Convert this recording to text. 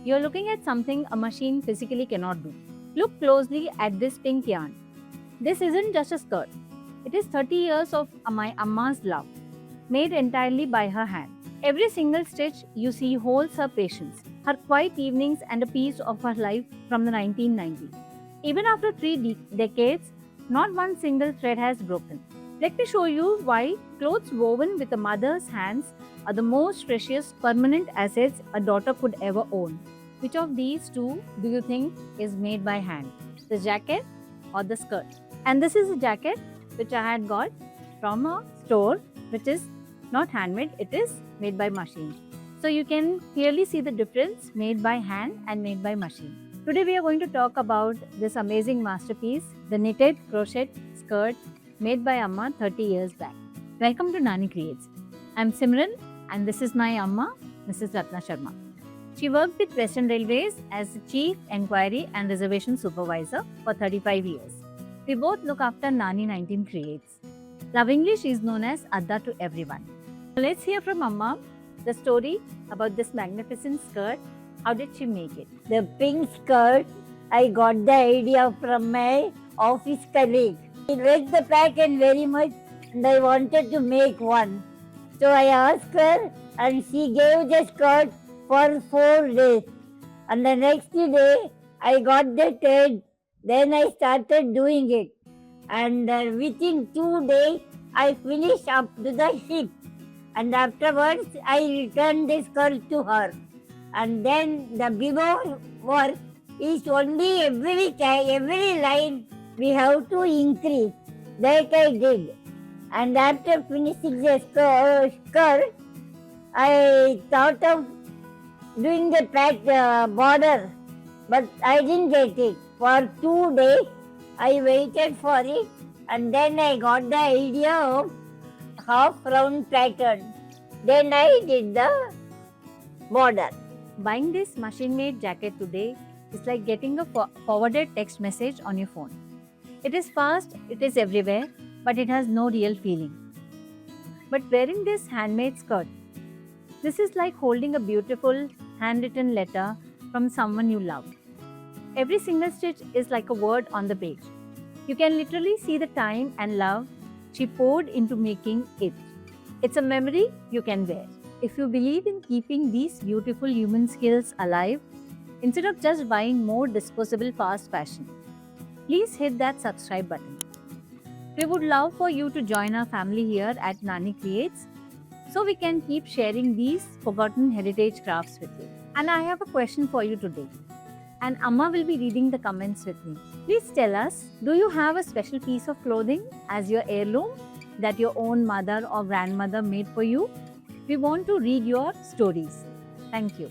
You're looking at something a machine physically cannot do. Look closely at this pink yarn. This isn't just a skirt. It is 30 years of my Amma's love, made entirely by her hand. Every single stitch you see holds her patience, her quiet evenings, and a piece of her life from the 1990s. Even after three decades, not one single thread has broken. Let me show you why clothes woven with a mother's hands are the most precious permanent assets a daughter could ever own. Which of these two do you think is made by hand? The jacket or the skirt? And this is a jacket which I had got from a store which is not handmade, it is made by machine. So you can clearly see the difference made by hand and made by machine. Today we are going to talk about this amazing masterpiece, the knitted crochet skirt made by Amma 30 years back. Welcome to Nani Creates. I'm Simran and this is my Amma, Mrs. Ratna Sharma. She worked with Western Railways as the Chief Enquiry and Reservation Supervisor for 35 years. We both look after Nani 19 Creates. Lovingly, she is known as Adda to everyone. Let's hear from Amma the story about this magnificent skirt. How did she make it? The pink skirt, I got the idea from my office colleague. He liked the pattern very much and I wanted to make one. So I asked her and she gave the skirt for 4 days. And the next day, I got the thread. Then I started doing it. And within 2 days, I finished up to the hip. And afterwards, I returned the skirt to her. And then the below work is only every line we have to increase. That I did. And after finishing the skirt, I thought of doing the border, but I didn't get it. For 2 days, I waited for it, and then I got the idea of half round pattern. Then I did the border. Buying this machine-made jacket today is like getting a forwarded text message on your phone. It is fast, it is everywhere, but it has no real feeling. But wearing this handmade skirt, this is like holding a beautiful handwritten letter from someone you love. Every single stitch is like a word on the page. You can literally see the time and love she poured into making it. It's a memory you can wear. If you believe in keeping these beautiful human skills alive, instead of just buying more disposable fast fashion, please hit that subscribe button. We would love for you to join our family here at Nani Creates so we can keep sharing these forgotten heritage crafts with you. And I have a question for you today. And Amma will be reading the comments with me. Please tell us, do you have a special piece of clothing as your heirloom that your own mother or grandmother made for you? We want to read your stories. Thank you.